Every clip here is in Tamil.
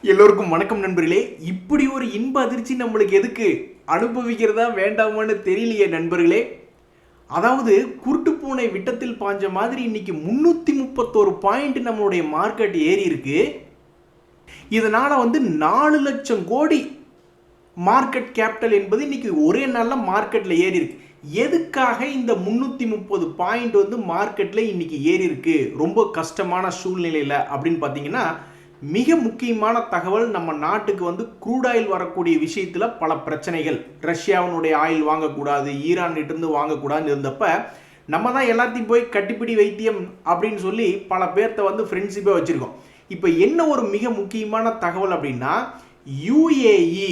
எல்லோருக்கும் வணக்கம் நண்பர்களே. இப்படி ஒரு இன்ப அதிர்ச்சி நம்மளுக்கு எதுக்கு அனுபவிக்கிறதா வேண்டாமான்னு தெரியலையே நண்பர்களே. அதாவது குருட்டு பூனை விட்டத்தில் பாஞ்ச மாதிரி இன்னைக்கு 331 பாயிண்ட் நம்மளுடைய மார்க்கெட் ஏறி இருக்கு. இதனால 4 லட்சம் கோடி மார்க்கெட் கேபிட்டல் என்பது இன்னைக்கு ஒரே நாளில் மார்க்கெட்ல ஏறி இருக்கு. எதுக்காக இந்த 330 பாயிண்ட் மார்க்கெட்ல இன்னைக்கு ஏறி இருக்கு ரொம்ப கஷ்டமான சூழ்நிலையில அப்படின்னு பார்த்தீங்கன்னா, மிக முக்கியமான தகவல். நம்ம நாட்டுக்கு க்ரூட் ஆயில் வரக்கூடிய விஷயத்துல பல பிரச்சனைகள், ரஷ்யாவினுடைய ஆயில் வாங்கக்கூடாது, ஈரான் இருந்து வாங்கக்கூடாதுன்னு இருந்தப்ப நம்ம தான் எல்லாத்தையும் போய் கட்டிப்பிடி வைத்தியம் அப்படின்னு சொல்லி பல பேர்த்த ஃப்ரெண்ட்ஷிப்பே வச்சிருக்கோம். இப்போ என்ன ஒரு மிக முக்கியமான தகவல் அப்படின்னா, யுஏஇ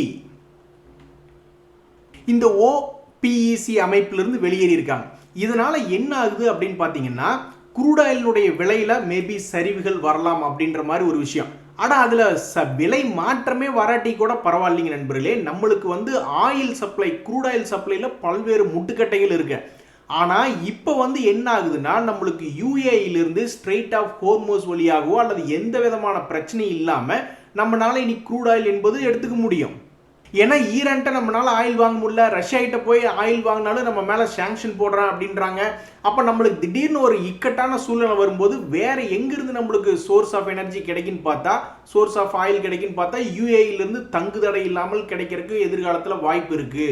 இந்த ஓபிஇசி அமைப்பிலிருந்து வெளியேறி இருக்காங்க. இதனால என்ன ஆகுது அப்படின்னு பார்த்தீங்கன்னா, குரூட் ஆயிலுடைய விலையில மேபி சரிவுகள் வரலாம் அப்படின்ற மாதிரி ஒரு விஷயம். ஆனால் அதில் விலை மாற்றமே வராட்டி கூட பரவாயில்லைங்க நண்பர்களே. நம்மளுக்கு ஆயில் சப்ளை, குரூட் ஆயில் சப்ளைல பல்வேறு முட்டுக்கட்டைகள் இருக்கு. ஆனால் இப்போ என்ன ஆகுதுன்னா, நம்மளுக்கு யூஏஇலிருந்து ஸ்ட்ரெயிட் ஆஃப் ஹோர்மோஸ் வழியாகவோ அல்லது எந்த விதமான பிரச்சனையும் இல்லாமல் நம்மளால இனி குரூட் ஆயில் என்பது எடுத்துக்க முடியும். ஏன்னா ஈரான்ட்ட நம்மளால ஆயில் வாங்க முடியல, ரஷ்யாகிட்ட போய் ஆயில் வாங்கினாலும் நம்ம மேலே சாங்ஷன் போடுறான் அப்படின்றாங்க. அப்போ நம்மளுக்கு திடீர்னு ஒரு இக்கட்டான சூழ்நிலை வரும்போது வேற எங்கிருந்து நம்மளுக்கு சோர்ஸ் ஆஃப் எனர்ஜி கிடைக்குன்னு பார்த்தா, சோர்ஸ் ஆஃப் ஆயில் கிடைக்குன்னு பார்த்தா யூஏஇலிருந்து தங்கு தடை இல்லாமல் கிடைக்கிறதுக்கு எதிர்காலத்தில் வாய்ப்பு இருக்கு.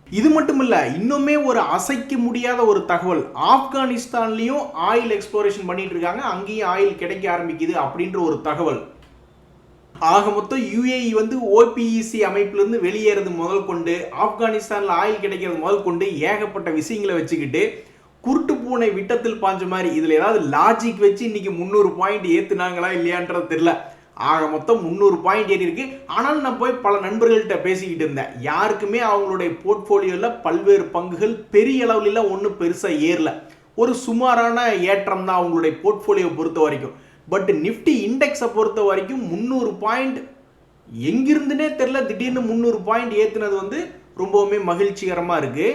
இது மட்டும் இல்ல, இன்னுமே ஒரு அசைக்க முடியாத ஒரு தகவல். ஆப்கானிஸ்தான்லயும் ஆயில் எக்ஸ்ப்ளோரேஷன் பண்ணிட்டு இருக்காங்க, அங்கேயும் ஆயில் கிடைக்க ஆரம்பிக்குது அப்படின்ற ஒரு தகவல். ஆக மொத்தம் யுஏஇ ஓபிஇசி அமைப்பிலிருந்து வெளியேறது முதல் கொண்டு, ஆப்கானிஸ்தானில் ஆயில் கிடைக்கிறது முதல் கொண்டு ஏகப்பட்ட விஷயங்களை வச்சுக்கிட்டு குருட்டு பூனை விட்டத்தில் பாஞ்ச மாதிரி இதில் ஏதாவது லாஜிக் வச்சு இன்னைக்கு 300 பாயிண்ட் ஏற்றுனாங்களா இல்லையான்றது தெரியல. ஆக மொத்தம் 300 பாயிண்ட் ஏறி இருக்கு. ஆனாலும் நான் போய் பல நண்பர்கள்ட்ட பேசிக்கிட்டு இருந்தேன். யாருக்குமே அவங்களுடைய போர்ட்ஃபோலியோவில் பல்வேறு பங்குகள் பெரிய அளவில் ஒன்றும் பெருசாக ஏறல. ஒரு சுமாரான ஏற்றம் தான் அவங்களுடைய போர்ட்ஃபோலியோ பொறுத்த வரைக்கும். பட் நிஃப்டி இண்டெக்ஸை பொறுத்த வரைக்கும் 300 பாயிண்ட் எங்கிருந்துனே தெரியல, திடீர்னு 300 பாயிண்ட் ஏற்றுனது ரொம்பவுமே மகிழ்ச்சிகரமாக இருக்குது.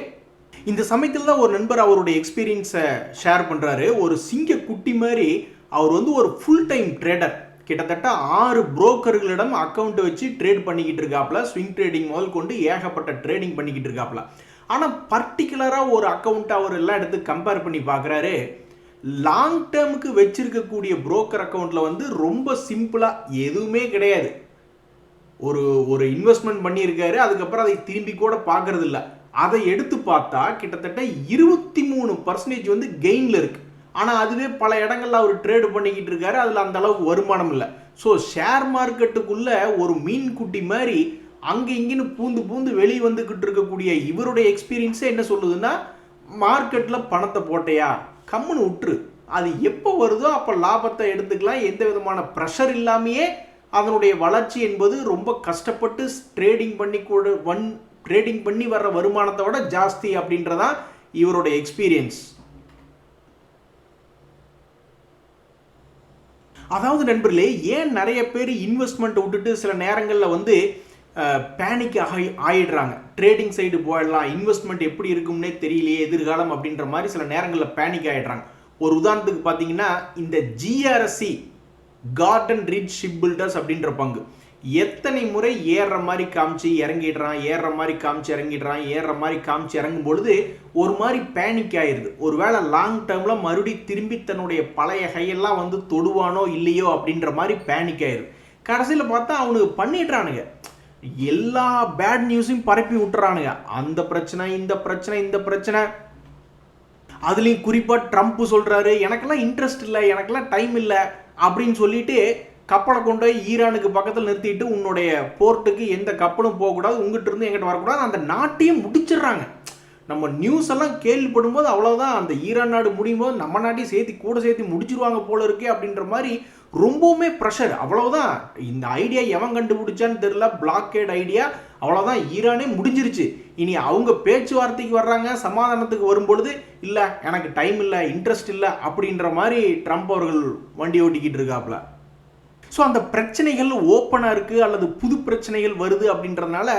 இந்த சமயத்தில் தான் ஒரு நண்பர் அவருடைய எக்ஸ்பீரியன்ஸை ஷேர் பண்ணுறாரு. ஒரு சிங்க குட்டி மாதிரி அவர் ஒரு ஃபுல் டைம் ட்ரேடர். கிட்டத்தட்ட 6 புரோக்கர்களிடம் அக்கௌண்ட் வச்சு ட்ரேட் பண்ணிக்கிட்டு இருக்காப்புல. ஸ்விங் ட்ரேடிங் முதல் கொண்டு ஏகப்பட்ட ட்ரேடிங் பண்ணிக்கிட்டு இருக்காப்புல. ஆனால் பர்டிகுலராக ஒரு அக்கௌண்ட்டை அவர் எல்லாம் எடுத்து கம்பேர் பண்ணி பார்க்குறாரு. லாங் டேர்முக்கு வச்சிருக்கக்கூடிய புரோக்கர் அக்கௌண்ட்ல ரொம்ப சிம்பிளா எதுவுமே கிடையாது. ஒரு இன்வெஸ்ட்மெண்ட் பண்ணியிருக்காரு, அதுக்கப்புறம் அதை திரும்பி கூட பார்க்கறது இல்லை. அதை எடுத்து பார்த்தா கிட்டத்தட்ட 23% கெயின்ல இருக்கு. ஆனால் அதுவே பல இடங்கள்ல அவர் ட்ரேடு பண்ணிக்கிட்டு இருக்காரு, அதில் அந்த அளவுக்கு வருமானம் இல்லை. ஸோ ஷேர் மார்க்கெட்டுக்குள்ள ஒரு மீன் குட்டி மாதிரி அங்கே இங்கேன்னு பூந்து பூந்து வெளியே வந்துக்கிட்டு இருக்கக்கூடிய இவருடைய எக்ஸ்பீரியன்ஸே என்ன சொல்லுதுன்னா, மார்க்கெட்டில் பணத்தை போட்டையா கம்முன்னு விட்டுரு, அது எப்போ வருதோ அப்போ லாபத்தை எடுத்துக்கலாம், எந்த விதமான ப்ரெஷர் இல்லாமையே அதனுடைய வளர்ச்சி என்பது ரொம்ப கஷ்டப்பட்டு ட்ரேடிங் பண்ணி வர்ற வருமானத்தை விட ஜாஸ்தி அப்படின்றதான் இவருடைய எக்ஸ்பீரியன்ஸ். அதாவது நண்பர்களே, ஏன் நிறைய பேர் இன்வெஸ்ட்மெண்ட் விட்டுட்டு சில நேரங்களில் பேனிக் ஆயிடுறாங்க. ட்ரேடிங் சைடு போயிடலாம், இன்வெஸ்ட்மெண்ட் எப்படி இருக்கும்னே தெரியலையே எதிர்காலம் அப்படின்ற மாதிரி சில நேரங்களில் பேனிக் ஆயிடுறாங்க. ஒரு உதாரணத்துக்கு பார்த்தீங்கன்னா, இந்த GRSE Garden Reach Shipbuilders அப்படின்ற பங்கு எத்தனை முறை ஏறுற மாதிரி காமிச்சு இறங்கிடுறான், ஏறுற மாதிரி காமிச்சு இறங்கிடுறான், ஏறுற மாதிரி காமிச்சு இறங்கும் பொழுது ஒரு மாதிரி பேனிக் ஆயிடுது. ஒருவேளை லாங் டேர்ம்ல மறுபடியும் திரும்பி தன்னுடைய பழைய கையெல்லாம் தொடுவானோ இல்லையோ அப்படின்ற மாதிரி பேனிக் ஆயிடுது. கடைசியில் பார்த்தா அவனுக்கு பண்ணிடுறானுங்க, எல்லா பேட் நியூஸையும் பரப்பி விட்டுறானுங்க. அந்த பிரச்சனை, இந்த பிரச்சனை, இந்த பிரச்சனை. அதுலேயும் குறிப்பாக ட்ரம்ப் சொல்கிறாரு, எனக்கெல்லாம் இன்ட்ரெஸ்ட் இல்லை, எனக்கெல்லாம் டைம் இல்லை அப்படின்னு சொல்லிட்டு கப்பலை கொண்டு போய் ஈரானுக்கு பக்கத்தில் நிறுத்திட்டு உன்னுடைய போர்ட்டுக்கு எந்த கப்பலும் போகக்கூடாது, உங்ககிட்ட இருந்து எங்கிட்ட வரக்கூடாது, அந்த நாட்டையும் முடிச்சிடுறாங்க. நம்ம நியூஸ் எல்லாம் கேள்விப்படும் போது அவ்வளோதான், அந்த ஈரான் நாடு முடியும் போது நம்ம நாட்டையும் சேர்த்து முடிச்சிருவாங்க போல இருக்கே அப்படின்ற மாதிரி ரொம்பவுமே ப்ரெஷர். அவ்வளவுதான், இந்த ஐடியா எவன் கண்டுபிடிச்சான்னு தெரியல, பிளாக்கேட் ஐடியா. அவ்வளோதான், ஈரானே முடிஞ்சிருச்சு. இனி அவங்க பேச்சுவார்த்தைக்கு வர்றாங்க, சமாதானத்துக்கு வரும்பொழுது இல்லை எனக்கு டைம் இல்லை, இன்ட்ரெஸ்ட் இல்லை அப்படின்ற மாதிரி ட்ரம்ப் அவர்கள் வண்டி ஓட்டிக்கிட்டு இருக்காப்புல. ஸோ அந்த பிரச்சனைகள் ஓப்பனாக இருக்குது அல்லது புது பிரச்சனைகள் வருது அப்படின்றதுனால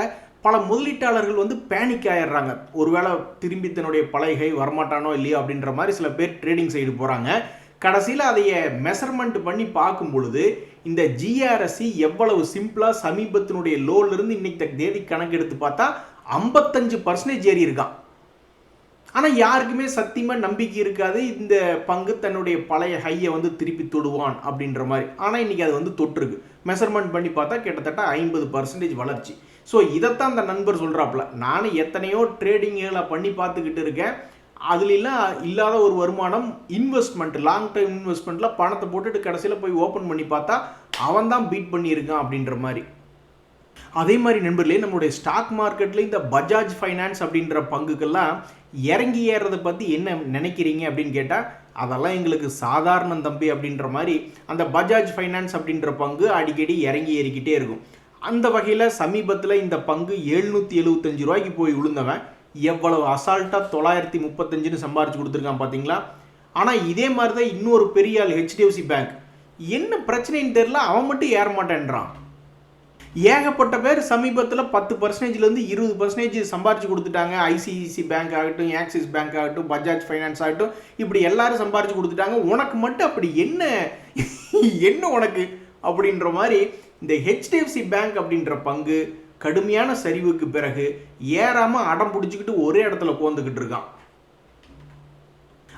பல முதலீட்டாளர்கள் பேனிக் ஆயிடுறாங்க. ஒருவேளை திரும்பி தன்னுடைய பழைய கை வரமாட்டானோ இல்லையோ அப்படின்ற மாதிரி சில பேர் ட்ரேடிங் சைடு போகிறாங்க. கடைசியில் அதைய மெஷர்மெண்ட் பண்ணி பார்க்கும் பொழுது இந்த ஜிஆர்எஸ்சி எவ்வளவு சிம்பிளாக சமீபத்தினுடைய லோலிருந்து இன்னைக்கு தேதி கணக்கெடுத்து பார்த்தா 55% ஏறி இருக்கான். ஆனால் யாருக்குமே சத்தியமாக நம்பிக்கை இருக்காது இந்த பங்கு தன்னுடைய பழைய ஹையை வந்து திருப்பி தொடுவான் அப்படின்ற மாதிரி. ஆனால் இன்றைக்கி அது வந்து தொற்றுருக்கு. மெஷர்மெண்ட் பண்ணி பார்த்தா கிட்டத்தட்ட 50% வளர்ச்சி. ஸோ இதைத்தான் அந்த நண்பர் சொல்கிறாப்புல, நானும் எத்தனையோ ட்ரேடிங்களை பண்ணி பார்த்துக்கிட்டு இருக்கேன், அதுலாம் இல்லாத ஒரு வருமானம். இன்வெஸ்ட்மெண்ட், லாங் டைம் இன்வெஸ்ட்மெண்ட்டில் பணத்தை போட்டுட்டு கடைசியில் போய் ஓப்பன் பண்ணி பார்த்தா அவன் தான் பீட் பண்ணியிருக்கான் அப்படின்ற மாதிரி. அதே மாதிரி நண்பர்களே, நம்மளுடைய ஸ்டாக் மார்க்கெட்டில் இந்த பஜாஜ் ஃபைனான்ஸ் அப்படின்ற பங்குக்கெல்லாம் இறங்கி ஏறதை பற்றி என்ன நினைக்கிறீங்க அப்படின்னு கேட்டால், அதெல்லாம் எங்களுக்கு சாதாரண தம்பி அப்படின்ற மாதிரி அந்த பஜாஜ் ஃபைனான்ஸ் அப்படின்ற பங்கு அடிக்கடி இறங்கி ஏறிக்கிட்டே இருக்கும். அந்த வகையில் சமீபத்தில் இந்த பங்கு 775 ரூபாய்க்கு போய் விழுந்தவன் எவ்வளவு அசால்ட்டாக 935 சம்பாரிச்சு கொடுத்துருக்கான் பார்த்தீங்களா. ஆனால் இதே மாதிரி தான் இன்னொரு பெரிய ஆள் ஹெச்டிஎஃப்சி பேங்க், என்ன பிரச்சனைன்னு தெரியல, அவன் மட்டும் ஏற மாட்டேன்றான். ஏகப்பட்ட பேர் சமீபத்தில் 10%லேருந்து 20% சம்பாரிச்சு கொடுத்துட்டாங்க. ஐசிஐசி பேங்க் ஆகட்டும், ஆக்சிஸ் பேங்க் ஆகட்டும், பஜாஜ் ஃபைனான்ஸ் ஆகட்டும், இப்படி எல்லாரும் சம்பாரிச்சு கொடுத்துட்டாங்க. உனக்கு மட்டும் அப்படி என்ன உனக்கு அப்படின்ற மாதிரி இந்த ஹெச்டிஎஃப்சி பேங்க் அப்படின்ற பங்கு கடுமையான சரிவுக்கு பிறகு ஏறாமல் அடம் பிடிச்சிக்கிட்டு ஒரே இடத்துல உட்காந்துக்கிட்டு இருக்கான்.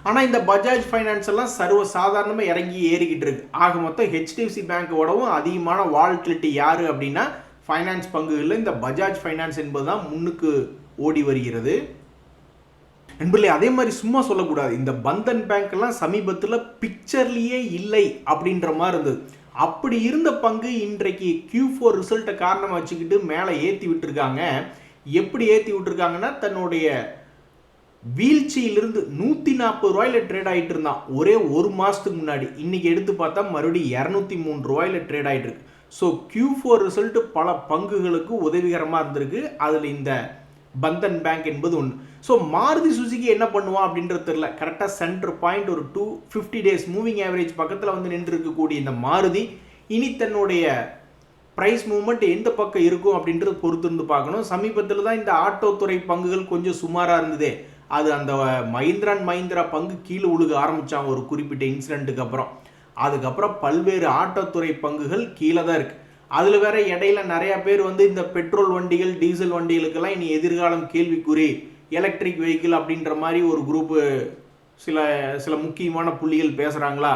ஆனால் இந்த பஜாஜ் ஃபைனான்ஸ் எல்லாம் சர்வ சாதாரணமாக இறங்கி ஏறிக்கிட்டு இருக்கு. ஆக மொத்தம் ஹெச்டிஎஃப்சி பேங்க்கோடவும் அதிகமான வால்டிலிட்டி யார் அப்படின்னா ஃபைனான்ஸ் பங்குகளில் இந்த பஜாஜ் ஃபைனான்ஸ் என்பது தான் முன்னுக்கு ஓடி வருகிறது. நண்பர்களே, அதே மாதிரி சும்மா சொல்லக்கூடாது. இந்த பந்தன் பேங்க் எல்லாம் சமீபத்தில் பிக்சர்லேயே இல்லை அப்படின்ற மாதிரி இருந்தது. அப்படி இருந்த பங்கு இன்றைக்கு Q4 ரிசல்ட்டை காரணமாக வச்சுக்கிட்டு மேலே ஏற்றி விட்டுருக்காங்க. எப்படி ஏற்றி விட்டுருக்காங்கன்னா, தன்னுடைய வீழ்ச்சியிலிருந்து 140 ரூபாயில் ட்ரேட் ஆகிட்டு இருந்தான் ஒரே ஒரு மாதத்துக்கு முன்னாடி. இன்றைக்கி எடுத்து பார்த்தா மறுபடியும் 203 ரூபாயில் ட்ரேட் ஆகிட்டு இருக்கு. ஸோ Q4 ரிசல்ட்டு பல பங்குகளுக்கு உதவிகரமாக இருந்திருக்கு. அதில் இந்த பந்தன் பேங்க் என்பது ஒன்று. ஸோ மாருதி சுசுகி என்ன பண்ணுவான் அப்படின்றது தெரியல. கரெக்டாக சென்டர் பாயிண்ட் ஒரு 250 டேஸ் மூவிங் ஆவரேஜ் பக்கத்தில் வந்து நின்று இருக்கக்கூடிய இந்த மாருதி இனி தன்னுடைய ப்ரைஸ் மூவ்மெண்ட் எந்த பக்கம் இருக்கும் அப்படின்றது பொறுத்து இருந்து பார்க்கணும். சமீபத்தில் தான் இந்த ஆட்டோ துறை பங்குகள் கொஞ்சம் சுமாராக இருந்ததே, அது அந்த மஹிந்திரா பங்கு கீழே உழுக ஆரம்பித்தான் ஒரு குறிப்பிட்ட இன்சிடென்ட்டுக்கு அப்புறம். அதுக்கப்புறம் பல்வேறு ஆட்டோத்துறை பங்குகள் கீழே தான் இருக்குது. அதில் வேற இடையில நிறையா பேர் வந்து இந்த பெட்ரோல் வண்டிகள், டீசல் வண்டிகளுக்கெல்லாம் இனி எதிர்காலம் கேள்விக்குறி, எலக்ட்ரிக் வெஹிக்கிள் அப்படின்ற மாதிரி ஒரு குரூப்பு சில முக்கியமான புள்ளிகள் பேசுகிறாங்களா.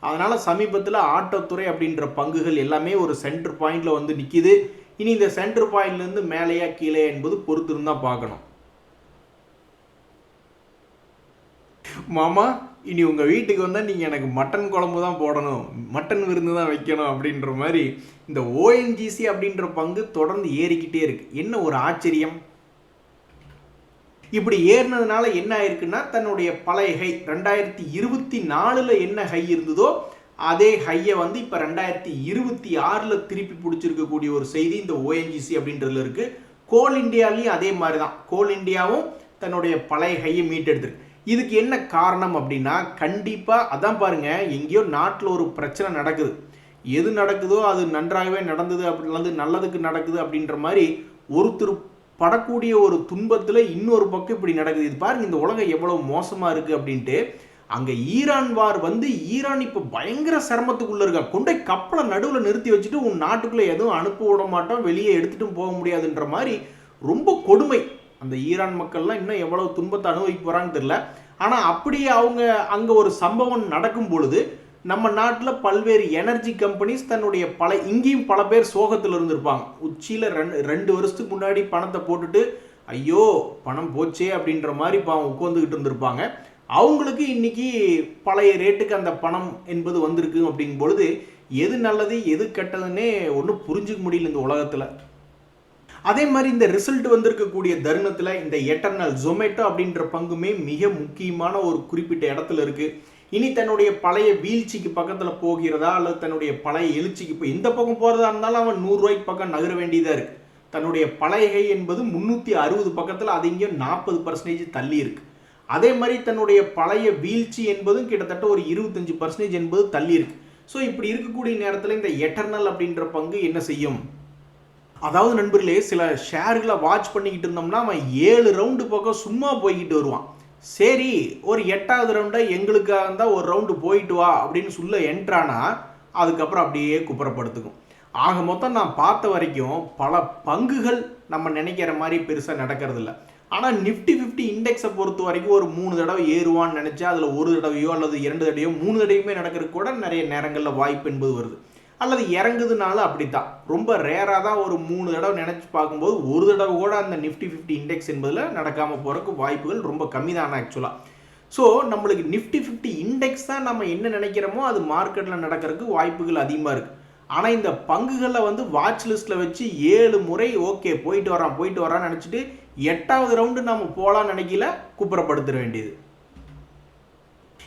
அதனால் சமீபத்தில் ஆட்டோத்துறை அப்படின்ற பங்குகள் எல்லாமே ஒரு சென்டர் பாயிண்டில் வந்து நிற்கிது. இனி இந்த சென்டர் பாயிண்ட்லேருந்து மேலேயா கீழே என்பது பொறுத்து இருந்தால் பார்க்கணும். மாமா, இனி உங்கள் வீட்டுக்கு வந்தால் நீங்கள் எனக்கு மட்டன் குழம்பு தான் போடணும், மட்டன் விருந்து தான் வைக்கணும் அப்படின்ற மாதிரி இந்த ஓஎன்ஜிசி அப்படின்ற பங்கு தொடர்ந்து ஏறிக்கிட்டே இருக்கு. என்ன ஒரு ஆச்சரியம்! இப்படி ஏறினதுனால என்ன ஆயிருக்குன்னா, தன்னுடைய பழைய ஹை 2024 என்ன ஹை இருந்ததோ அதே ஹையை வந்து இப்போ 2026 திருப்பி பிடிச்சிருக்கக்கூடிய ஒரு செய்தி இந்த ஓஎன்ஜிசி அப்படின்றதுல இருக்கு. கோல் இண்டியாலையும் அதே மாதிரி தான். கோல் இண்டியாவும் தன்னுடைய பழைய ஹையை மீட்டெடுத்துருக்கு. இதுக்கு என்ன காரணம் அப்படின்னா, கண்டிப்பாக அதான் பாருங்க, எங்கேயோ நாட்டில் ஒரு பிரச்சனை நடக்குது, எது நடக்குதோ அது நன்றாகவே நடந்தது அப்படி நல்லதுக்கு நடக்குது அப்படின்ற மாதிரி ஒருத்தர் படக்கூடிய ஒரு துன்பத்தில் இன்னொரு பக்கம் இப்படி நடக்குது. இது பாருங்க, இந்த உலகம் எவ்வளவு மோசமாக இருக்குது அப்படின்ட்டு. அங்கே ஈரான் வார் வந்து ஈரான் இப்போ பயங்கர சிரமத்துக்குள்ளே இருக்கா. கொண்டே கப்பலை நடுவில் நிறுத்தி வச்சுட்டு உன் நாட்டுக்குள்ளே எதுவும் அனுப்ப விட மாட்டோம், வெளியே எடுத்துட்டும் போக முடியாதுன்ற மாதிரி ரொம்ப கொடுமை. அந்த ஈரான் மக்கள்லாம் இன்னும் எவ்வளவு துன்பத்தை அனுபவிக்க போகிறான்னு தெரியல. ஆனால் அப்படியே அவங்க அங்கே ஒரு சம்பவம் நடக்கும் பொழுது நம்ம நாட்டில் பல்வேறு எனர்ஜி கம்பெனிஸ் தன்னுடைய இங்கேயும் பல பேர் சோகத்தில் இருந்திருப்பாங்க. உச்சியில் 2 வருஷத்துக்கு முன்னாடி பணத்தை போட்டுட்டு ஐயோ பணம் போச்சே அப்படின்ற மாதிரி உட்காந்துக்கிட்டு இருந்திருப்பாங்க. அவங்களுக்கு இன்னைக்கு பழைய ரேட்டுக்கு அந்த பணம் என்பது வந்திருக்கு அப்படிங்கும் பொழுது எது நல்லது எது கெட்டதுன்னே ஒன்றும் புரிஞ்சுக்க முடியல இந்த உலகத்தில். அதே மாதிரி இந்த ரிசல்ட் வந்திருக்கக்கூடிய தருணத்தில் இந்த எட்டர்னல் ஜொமேட்டோ அப்படின்ற பங்குமே மிக முக்கியமான ஒரு குறிப்பிட்ட இடத்துல இருக்குது. இனி தன்னுடைய பழைய வீழ்ச்சிக்கு பக்கத்தில் போகிறதா அல்லது தன்னுடைய பழைய எழுச்சிக்கு எந்த பக்கம் போகிறதா இருந்தாலும் அவன் 100 ரூபாய்க்கு பக்கம் நகர வேண்டியதாக இருக்குது. தன்னுடைய பழைய கை என்பது 360 பக்கத்தில், அது இங்கே 40% தள்ளி இருக்குது. அதே மாதிரி தன்னுடைய பழைய வீழ்ச்சி என்பதும் கிட்டத்தட்ட ஒரு 25% என்பது தள்ளி இருக்குது. ஸோ இப்படி இருக்கக்கூடிய நேரத்தில் இந்த எட்டர்னல் அப்படின்ற பங்கு என்ன செய்யும்? அதாவது நண்பர்களே, சில ஷேர்களை வாட்ச் பண்ணிக்கிட்டு இருந்தோம்னா அவன் 7 ரவுண்டு பக்கம் சும்மா போய்கிட்டு வருவான். சரி ஒரு 8வது ரவுண்டை எங்களுக்காக இருந்தால் ஒரு ரவுண்டு போயிட்டு வா அப்படின்னு சொல்ல என்ட்ரானா அதுக்கப்புறம் அப்படியே குப்புறப்படுத்துக்கும். ஆக மொத்தம் நான் பார்த்த வரைக்கும் பல பங்குகள் நம்ம நினைக்கிற மாதிரி பெருசாக நடக்கிறதில்ல. ஆனால் நிஃப்டி 50 இண்டெக்ஸை பொறுத்த வரைக்கும் ஒரு 3 தடவை ஏறுவான்னு நினச்சா அதில் ஒரு தடவையோ அல்லது 2 தடவையோ 3 தடவையுமே நடக்கிறதுக்கு கூட நிறைய நேரங்களில் வாய்ப்பு என்பது வருது. அல்லது இறங்குதுனால அப்படித்தான், ரொம்ப ரேராக தான் ஒரு 3 தடவை நினச்சி பார்க்கும்போது ஒரு தடவை கூட அந்த நிஃப்டி 50 இண்டெக்ஸ் என்பதில் நடக்காமல் போகிறதுக்கு வாய்ப்புகள் ரொம்ப கம்மி தான் ஆக்சுவலாக. ஸோ நம்மளுக்கு நிஃப்டி 50 இண்டெக்ஸ் தான் நம்ம என்ன நினைக்கிறோமோ அது மார்க்கெட்டில் நடக்கிறதுக்கு வாய்ப்புகள் அதிகமாக இருக்குது. ஆனால் இந்த பங்குகளை வந்து வாட்ச் லிஸ்ட்டில் வச்சு 7 முறை ஓகே போயிட்டு வரான்னு நினச்சிட்டு 8வது ரவுண்டு நம்ம போகலான்னு நினைக்கல, குப்புறப்படுத்த வேண்டியது.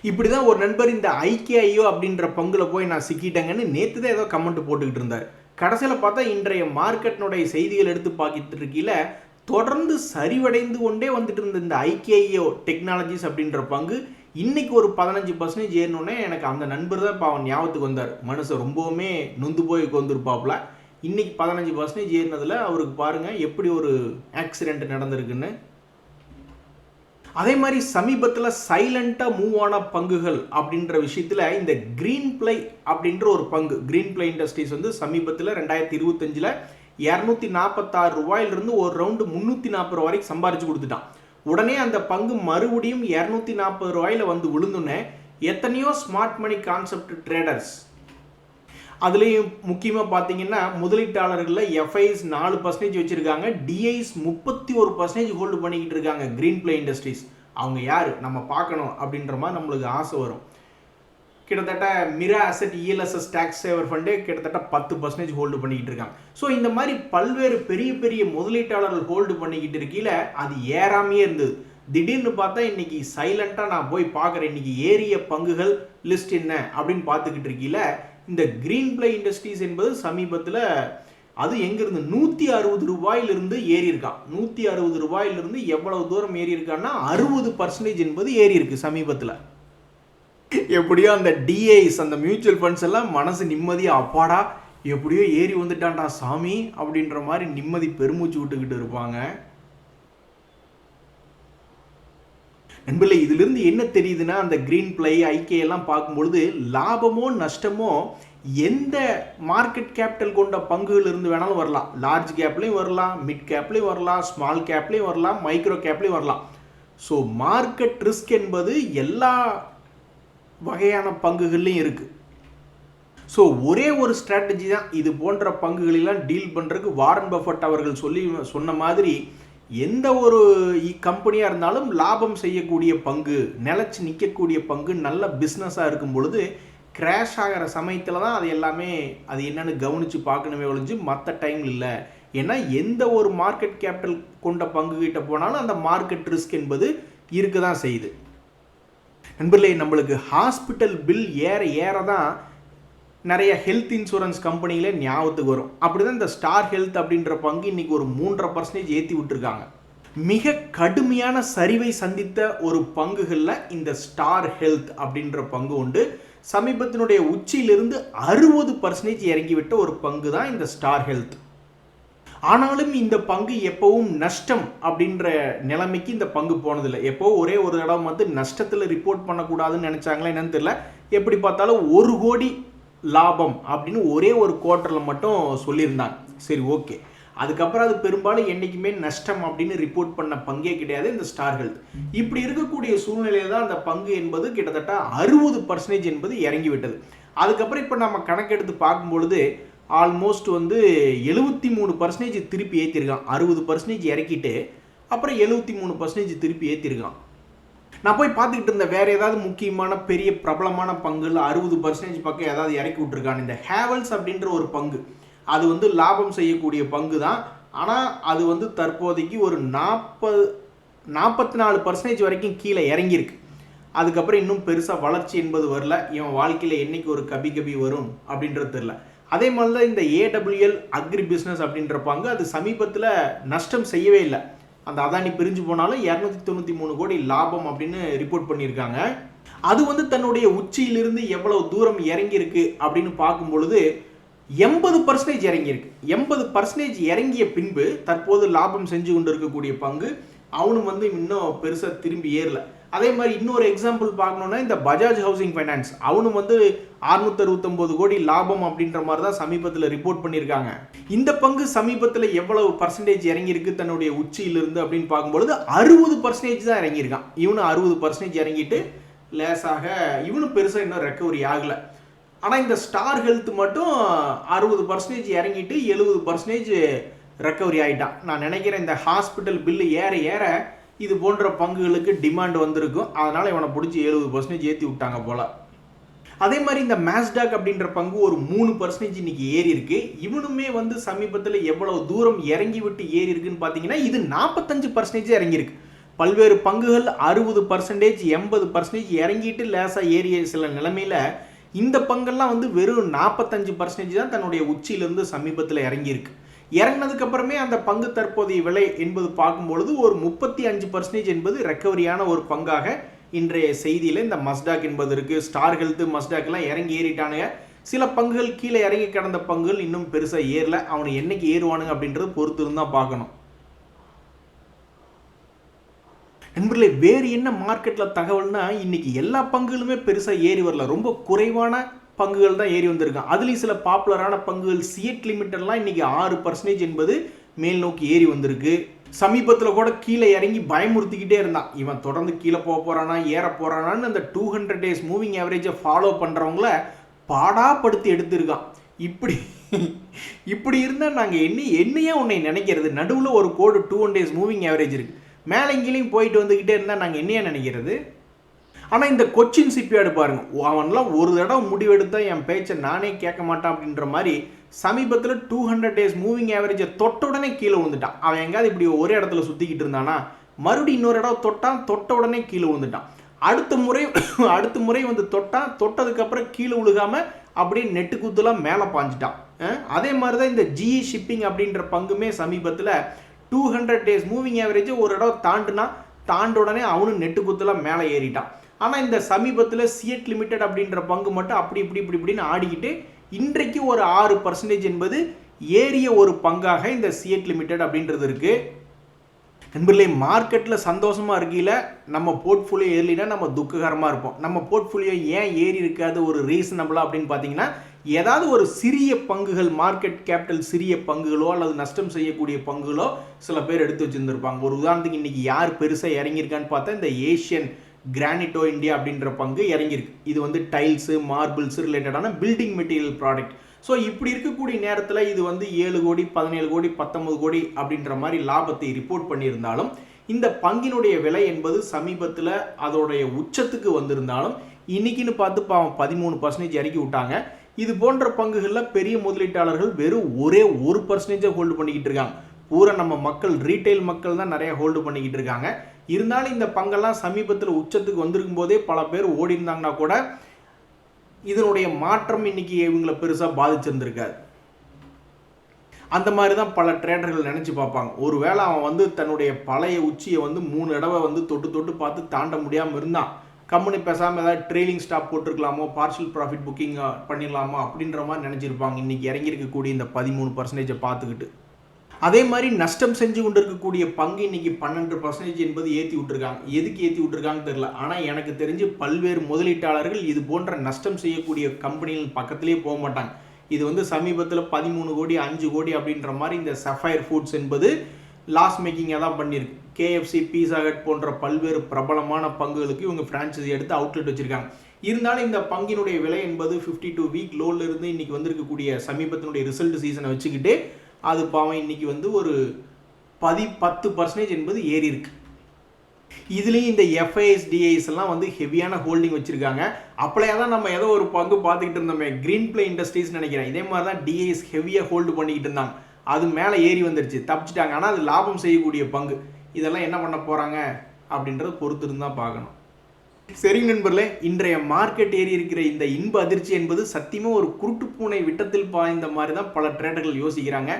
இப்படி தான் ஒரு நண்பர் இந்த IKIO அப்படின்ற பங்குல போய் நான் சிக்கிட்டேங்கன்னு நேற்று தான் ஏதோ கமெண்ட் போட்டுக்கிட்டு இருந்தார். கடைசியில் பார்த்தா இன்றைய மார்க்கெட்டினுடைய செய்திகள் எடுத்து பார்த்துட்டு இருக்கையில் தொடர்ந்து சரிவடைந்து கொண்டே வந்துட்டு இருந்த இந்த IKIO டெக்னாலஜிஸ் அப்படின்ற பங்கு இன்னைக்கு ஒரு 15% ஏறினோடனே எனக்கு அந்த நண்பர் தான் பாவம் ஞாபகத்துக்கு வந்தார். மனுஷன் ரொம்பவுமே நொந்து போய் வந்துருப்பாப்புல. இன்னைக்கு 15% ஏறினதில் அவருக்கு பாருங்க எப்படி ஒரு ஆக்சிடென்ட் நடந்திருக்குன்னு. அதே மாதிரி சமீபத்தில் சைலண்டாக மூவ் ஆன பங்குகள் அப்படின்ற விஷயத்தில் இந்த கிரீன் பிளை அப்படின்ற ஒரு பங்கு, கிரீன் பிளை இண்டஸ்ட்ரீஸ் வந்து சமீபத்தில் 2025 246 ரூபாயிலிருந்து ஒரு ரவுண்டு 340 ரூபாய் வரைக்கும் சம்பாரிச்சு கொடுத்துட்டான். உடனே அந்த பங்கு மறுபடியும் 240 ரூபாயில வந்து விழுந்துன்னு எத்தனையோ ஸ்மார்ட் மணி கான்செப்ட் ட்ரேடர்ஸ், அதுலேயும் முக்கியமாக பார்த்தீங்கன்னா முதலீட்டாளர்களில் FIs 4% வச்சுருக்காங்க, DIs 31% ஹோல்டு பண்ணிக்கிட்டு இருக்காங்க கிரீன் பிளை இண்டஸ்ட்ரீஸ். அவங்க யார் நம்ம பார்க்கணும் அப்படின்ற மாதிரி நம்மளுக்கு ஆசை வரும். கிட்டத்தட்ட Mirae asset ELSS tax saver fund கிட்டத்தட்ட 10% ஹோல்டு பண்ணிக்கிட்டு இருக்காங்க. ஸோ இந்த மாதிரி பல்வேறு பெரிய பெரிய முதலீட்டாளர்கள் ஹோல்டு பண்ணிக்கிட்டு இருக்கையில் அது ஏறாமையே இருந்தது. திடீர்னு பார்த்தா இன்னைக்கு சைலண்டாக நான் போய் பார்க்குறேன் இன்னைக்கு ஏறிய பங்குகள் லிஸ்ட் என்ன அப்படின்னு பார்த்துக்கிட்டு இருக்கையில் இந்த கிரீன் பிளை இண்டஸ்ட்ரீஸ் என்பது சமீபத்தில் அது எங்கிருந்து 160 ரூபாயிலிருந்து ஏறி இருக்கான். 160 ரூபாயிலிருந்து எவ்வளவு தூரம் ஏறி இருக்கான்னா 60% என்பது ஏறி இருக்கு சமீபத்தில். எப்படியோ அந்த DIs அந்த மியூச்சுவல் ஃபண்ட்ஸ் எல்லாம் மனசு நிம்மதியாக அப்பாடா எப்படியோ ஏறி வந்துட்டான்டா சாமி அப்படின்ற மாதிரி நிம்மதி பெருமூச்சு விட்டுக்கிட்டு இருப்பாங்க. நண்பர்களே, இதிலிருந்து என்ன தெரியுதுன்னா அந்த கிரீன் பிளை IKIO எல்லாம் பார்க்கும்பொழுது லாபமோ நஷ்டமோ எந்த மார்க்கெட் கேபிட்டல் கொண்ட பங்குகள் இருந்து வேணாலும் வரலாம். லார்ஜ் கேப்லையும் வரலாம், மிட் கேப்லையும் வரலாம், ஸ்மால் கேப்லையும் வரலாம், மைக்ரோ கேப்லையும் வரலாம். ஸோ மார்க்கெட் ரிஸ்க் என்பது எல்லா வகையான பங்குகள்லையும் இருக்குது. ஸோ ஒரே ஒரு ஸ்ட்ராட்டஜி தான் இது போன்ற பங்குகளெல்லாம் டீல் பண்ணுறதுக்கு. வாரன் பஃபட் அவர்கள் சொன்ன மாதிரி எந்த ஒரு கம்பெனியாக இருந்தாலும் லாபம் செய்யக்கூடிய பங்கு, நிலச்சி நிற்கக்கூடிய பங்கு, நல்ல பிஸ்னஸாக இருக்கும் பொழுது கிராஷ் ஆகிற சமயத்தில் தான் அது எல்லாமே அது என்னென்னு கவனித்து பார்க்கணுமே ஒழிஞ்சு மற்ற டைம் இல்லை. ஏன்னா எந்த ஒரு மார்க்கெட் கேபிட்டல் கொண்ட பங்கு கிட்ட போனாலும் அந்த மார்க்கெட் ரிஸ்க் என்பது இருக்க தான் செய்யுது. நண்பர்களே, நம்மளுக்கு ஹாஸ்பிட்டல் பில் ஏற தான் நிறைய ஹெல்த் இன்சூரன்ஸ் கம்பெனிகளே ஞாபகத்துக்கு வரும். அப்படிதான் இந்த ஸ்டார் ஹெல்த் அப்படின்ற பங்கு இன்னைக்கு ஒரு 3.5% ஏற்றி விட்டுருக்காங்க. மிக கடுமையான சரிவை சந்தித்த ஒரு பங்குகளில் இந்த ஸ்டார் ஹெல்த் அப்படின்ற பங்கு உண்டு. சமீபத்தினுடைய உச்சியிலிருந்து 60% இறங்கிவிட்ட ஒரு பங்கு தான் இந்த ஸ்டார் ஹெல்த். ஆனாலும் இந்த பங்கு எப்பவும் நஷ்டம் அப்படின்ற நிலைமைக்கு இந்த பங்கு போனதில்லை. எப்போ ஒரே ஒரு தடவை வந்து நஷ்டத்தில் ரிப்போர்ட் பண்ணக்கூடாதுன்னு நினச்சாங்களா என்னன்னு தெரியல. எப்படி பார்த்தாலும் 1 கோடி லாபம் அப்படின்னு ஒரே ஒரு குவார்ட்டரில் மட்டும் சொல்லியிருந்தாங்க. சரி, ஓகே. அதுக்கப்புறம் அது பெரும்பாலும் என்றைக்குமே நஷ்டம் அப்படின்னு ரிப்போர்ட் பண்ண பங்கே கிடையாது இந்த ஸ்டார் ஹெல்த். இப்படி இருக்கக்கூடிய சூழ்நிலையில் தான் அந்த பங்கு என்பது கிட்டத்தட்ட 60% என்பது இறங்கி விட்டது. அதுக்கப்புறம் இப்போ நம்ம கணக்கெடுத்து பார்க்கும்பொழுது ஆல்மோஸ்ட் வந்து 73% திருப்பி ஏற்றிருக்கான். 60% இறக்கிட்டு அப்புறம் 73% திருப்பி ஏற்றிருக்கான். நான் போய் பார்த்துக்கிட்டு இருந்த வேற ஏதாவது முக்கியமான பெரிய பிரபலமான பங்குல 60% பக்கம் ஏதாவது இறக்கி விட்டுருக்கான். இந்த ஹேவல்ஸ் அப்படின்ற ஒரு பங்கு அது வந்து லாபம் செய்யக்கூடிய பங்கு தான். ஆனால் அது வந்து தற்போதைக்கு ஒரு 44% வரைக்கும் கீழே இறங்கியிருக்கு. அதுக்கப்புறம் இன்னும் பெருசாக வளர்ச்சி என்பது வரல. இவன் வாழ்க்கையில் என்னைக்கு ஒரு கபி வரும் அப்படின்றது தெரியல. அதே மாதிரி தான் இந்த AWL அக்ரி பிஸ்னஸ் அப்படின்ற பங்கு அது சமீபத்தில் நஷ்டம் செய்யவே இல்லை. அந்த அதானி பிரிஞ்சு போனாலும் 293 கோடி லாபம் அப்படின்னு ரிப்போர்ட் பண்ணியிருக்காங்க. அது வந்து தன்னுடைய உச்சியிலிருந்து எவ்வளவு தூரம் இறங்கியிருக்கு அப்படின்னு பார்க்கும் பொழுது 80% இறங்கியிருக்கு. 80% இறங்கிய பின்பு தற்போது லாபம் செஞ்சு கொண்டு இருக்கக்கூடிய பங்கு அவனும் வந்து இன்னும் பெருசாக திரும்பி ஏறல. அதே மாதிரி இன்னொரு எக்ஸாம்பிள் பார்க்கணும்னா இந்த பஜாஜ் ஹவுசிங் ஃபைனான்ஸ் அவனும் வந்து 669 கோடி லாபம் அப்படின்ற மாதிரி தான் சமீபத்தில் ரிப்போர்ட் பண்ணியிருக்காங்க. இந்த பங்கு சமீபத்தில் எவ்வளவு பர்சன்டேஜ் இறங்கியிருக்கு தன்னுடைய உச்சியிலிருந்து அப்படின்னு பார்க்கும்பொழுது 60% தான் இறங்கியிருக்கான். இவனு 60% இறங்கிட்டு லேசாக இவனும் பெருசாக இன்னும் ரெக்கவரி ஆகலை. ஆனால் இந்த ஸ்டார் ஹெல்த் மட்டும் 60% இறங்கிட்டு 70% ரெக்கவரி ஆகிட்டான். நான் நினைக்கிறேன் இந்த ஹாஸ்பிட்டல் பில்லு ஏற ஏற இது போன்ற பங்குகளுக்கு டிமாண்ட் வந்திருக்கும். அதனால் இவனை பிடிச்சி 70% ஏற்றி விட்டாங்க போல். அதே மாதிரி இந்த மேஸ்டாக் அப்படின்ற பங்கு ஒரு 3% இன்னைக்கு ஏறி இருக்கு. இவனுமே வந்து சமீபத்தில் எவ்வளவு தூரம் இறங்கி விட்டு ஏறி இருக்குன்னு பார்த்தீங்கன்னா இது 45% இறங்கியிருக்கு. பல்வேறு பங்குகள் 60%, 80% இறங்கிட்டு லேசாக ஏறிய சில நிலைமையில் இந்த பங்கெல்லாம் வந்து வெறும் 45% தான் தன்னுடைய உச்சியிலிருந்து சமீபத்தில் இறங்கியிருக்கு. இறங்கினதுக்கு அப்புறமே அந்த பங்கு தற்போதைய விலை என்பது பார்க்கும்பொழுது ஒரு 35% என்பது ரெக்கவரியான ஒரு பங்காக இன்றைய செய்தியில் இந்த மஸ்டாக் என்பது இருக்கு. ஸ்டார் ஹெல்த், மஸ்டாக் எல்லாம் இறங்கி ஏறிட்டானுங்க. சில பங்குகள் கீழே இறங்கி கிடந்த பங்குகள் இன்னும் பெருசாக ஏறல. அவனை என்னைக்கு ஏறுவானுங்க அப்படின்றது பொறுத்து இருந்தால் பார்க்கணும். நண்பர்களே, வேறு என்ன மார்க்கெட்டில் தகவல்னா இன்னைக்கு எல்லா பங்குகளுமே பெருசாக ஏறி வரல. ரொம்ப குறைவான பங்குகள் தான் ஏறி வந்திருக்கான். அதுலேயும் சில பாப்புலரான பங்குகள் சிஎட் லிமிட்டெல்லாம் இன்னைக்கு 6% என்பது மேல் நோக்கி ஏறி வந்திருக்கு. சமீபத்தில் கூட கீழே இறங்கி பயமுறுத்திக்கிட்டே இருந்தான். இவன் தொடர்ந்து கீழே போக போறானா ஏற போறானான்னு அந்த 200 days மூவிங் ஆவரேஜை ஃபாலோ பண்ணுறவங்கள பாடாப்படுத்தி எடுத்திருக்கான். இப்படி இருந்தால் நாங்கள் என்னையே உன்னை நினைக்கிறது? நடுவில் ஒரு கோடு 200 days மூவிங் ஆவரேஜ் இருக்கு. மேலே இங்கேயும் போயிட்டு வந்துக்கிட்டே இருந்தால் நாங்கள் என்னையா நினைக்கிறது? ஆனால் இந்த கொச்சின் சிப்பியாடு பாருங்க, அவன்லாம் ஒரு தடவை முடிவெடுத்தா என் பேச்சை நானே கேட்க மாட்டான் அப்படின்ற மாதிரி சமீபத்தில் 200 days மூவிங் ஆவரேஜை தொட்ட உடனே கீழே விழுந்துட்டான். அவன் எங்காவது இப்படி ஒரே இடத்துல சுற்றிக்கிட்டு இருந்தானா மறுபடியும் இன்னொரு இடம் தொட்ட உடனே கீழே விழுந்துட்டான். அடுத்த முறை வந்து தொட்டதுக்கப்புறம் கீழே விழுகாம அப்படியே நெட்டு குத்துலாம் மேலே பாஞ்சிட்டான். அதே மாதிரி தான் இந்த ஜிஇ ஷிப்பிங் அப்படின்ற பங்குமே சமீபத்தில் 200 days மூவிங் ஆவரேஜை ஒரு இடம் தாண்ட உடனே அவனும் நெட்டு குத்துலாம் மேலே ஏறிட்டான். ஆனால் இந்த சமீபத்தில் சிஎட் லிமிடெட் அப்படின்ற பங்கு மட்டும் இப்படின்னு ஆடிக்கிட்டு இன்றைக்கு ஒரு 6% என்பது ஏறிய ஒரு பங்காக இந்த சிஎட் லிமிடெட் அப்படின்றது இருக்கு. நண்பர்களே, மார்க்கெட்டில் சந்தோஷமாக இருக்கையில் நம்ம போர்ட்ஃபோலியோ ஏறலினா நம்ம துக்ககரமாக இருப்போம். நம்ம போர்ட்ஃபோலியோ ஏன் ஏறி இருக்காது ஒரு ரீசனபிளாக அப்படின்னு பார்த்தீங்கன்னா ஏதாவது ஒரு சிறிய பங்குகள், மார்க்கெட் கேபிட்டல் சிறிய பங்குகளோ அல்லது நஷ்டம் செய்யக்கூடிய பங்குகளோ சில பேர் எடுத்து வச்சுருந்துருப்பாங்க. ஒரு உதாரணத்துக்கு இன்றைக்கி யார் பெருசாக இறங்கியிருக்கான்னு பார்த்தா இந்த ஏஷியன் கிரானிட்டோ இந்தியா அப்படின்ற பங்கு இறங்கியிருக்கு. இது வந்து டைல்ஸு, மார்பிள்ஸ் ரிலேட்டடான பில்டிங் மெட்டீரியல் ப்ராடக்ட். ஸோ இப்படி இருக்கக்கூடிய நேரத்தில் இது வந்து 7 கோடி, 17 கோடி, 19 கோடி அப்படின்ற மாதிரி லாபத்தை ரிப்போர்ட் பண்ணியிருந்தாலும் இந்த பங்கினுடைய விலை என்பது சமீபத்தில் அதோடைய உச்சத்துக்கு வந்திருந்தாலும் இன்னைக்குன்னு பார்த்து 13% இறக்கி விட்டாங்க. இது போன்ற பங்குகளில் பெரிய முதலீட்டாளர்கள் வெறும் ஒரே 1% ஹோல்டு பண்ணிக்கிட்டு இருக்காங்க. பூரா நம்ம மக்கள், ரீட்டைல் மக்கள் தான் நிறைய ஹோல்டு பண்ணிக்கிட்டு இருக்காங்க. இருந்தாலும் இந்த பங்கெல்லாம் சமீபத்தில் உச்சத்துக்கு வந்திருக்கும் போதே பல பேர் ஓடி இருந்தாங்கன்னா கூட இதனுடைய மாற்றம் இன்னைக்கு இவங்களை பெருசாக பாதிச்சிருந்திருக்காது. அந்த மாதிரி தான் பல ட்ரேடர்கள் நினச்சி பார்ப்பாங்க. ஒருவேளை அவன் வந்து தன்னுடைய பழைய உச்சியை வந்து 3 தடவை வந்து தொட்டு பார்த்து தாண்ட முடியாமல் இருந்தான், கம்பெனி பேசாமல் ஏதாவது ட்ரெயிலிங் ஸ்டாப் போட்டிருக்கலாமோ, பார்ஷியல் ப்ராஃபிட் புக்கிங் பண்ணிடலாமோ அப்படின்ற மாதிரி நினச்சிருப்பாங்க. இன்றைக்கி இறங்கியிருக்கக்கூடிய இந்த 13% பார்த்துக்கிட்டு. அதே மாதிரி நஷ்டம் செஞ்சு கொண்டு இருக்கக்கூடிய பங்கு இன்னைக்கு 12% என்பது ஏற்றி விட்டுருக்காங்க. எதுக்கு ஏற்றி விட்டுருக்காங்கன்னு தெரியல. ஆனால் எனக்கு தெரிஞ்சு பல்வேறு முதலீட்டாளர்கள் இது போன்ற நஷ்டம் செய்யக்கூடிய கம்பெனிகள் பக்கத்திலே போக மாட்டாங்க. இது வந்து சமீபத்தில் 13 கோடி, 5 கோடி அப்படின்ற மாதிரி இந்த சஃபயர் ஃபுட்ஸ் என்பது லாஸ் மேக்கிங்காக தான் பண்ணியிருக்கு. கேஎஃப்சி, பீஸா ஹட் போன்ற பல்வேறு பிரபலமான பங்குகளுக்கு இவங்க ஃப்ரான்ச்சைசி எடுத்து அவுட்லெட் வச்சுருக்காங்க. இருந்தாலும் இந்த பங்கினுடைய விலை என்பது 52 வீக் லோவில் இருந்து இன்றைக்கி வந்திருக்கக்கூடிய சமீபத்தினுடைய ரிசல்ட் சீசனை வச்சுக்கிட்டு அது பாவம் இன்னைக்கு வந்து ஒரு 10% என்பது ஏறி இருக்கு. இதுலேயும் இந்த எஃப்ஐஎஸ்டிஐஸ் எல்லாம் வந்து ஹெவியான ஹோல்டிங் வச்சிருக்காங்க. அப்படியே தான் நம்ம ஏதோ ஒரு பங்கு பார்த்துக்கிட்டு இருந்தோமே, கிரீன் பிளே இண்டஸ்ட்ரீஸ் நினைக்கிறேன். இதே மாதிரி தான் டிஐஸ் ஹெவியாக ஹோல்டு பண்ணிக்கிட்டு இருந்தாங்க. அது மேலே ஏறி வந்துருச்சு, தப்பிச்சிட்டாங்க. ஆனால் அது லாபம் செய்யக்கூடிய பங்கு. இதெல்லாம் என்ன பண்ண போகிறாங்க அப்படின்றத பொறுத்து இருந்தால் பார்க்கணும். சரி நண்பர்களே, இன்றைய மார்க்கெட் ஏறி இருக்கிற இந்த இன்ப அதிர்ச்சி என்பது சத்தியமாக ஒரு குருட்டு பூனை விட்டத்தில் பாய்ந்த மாதிரி தான் பல ட்ரேடர்கள் யோசிக்கிறாங்க.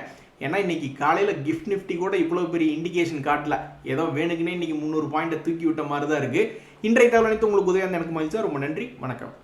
ஏன்னா இன்னைக்கு காலையில் கிஃப்ட் நிஃப்டி கூட இவ்வளோ பெரிய இண்டிகேஷன் காட்டல. ஏதோ வேணுக்குன்னே இன்னைக்கு 300 பாயிண்ட்டை தூக்கி விட்ட மாதிரி தான் இருக்குது. இன்றைய தகவல் அனைத்து உங்களுக்கு உதவியாக எனக்கு மகிழ்ச்சியா. ரொம்ப நன்றி, வணக்கம்.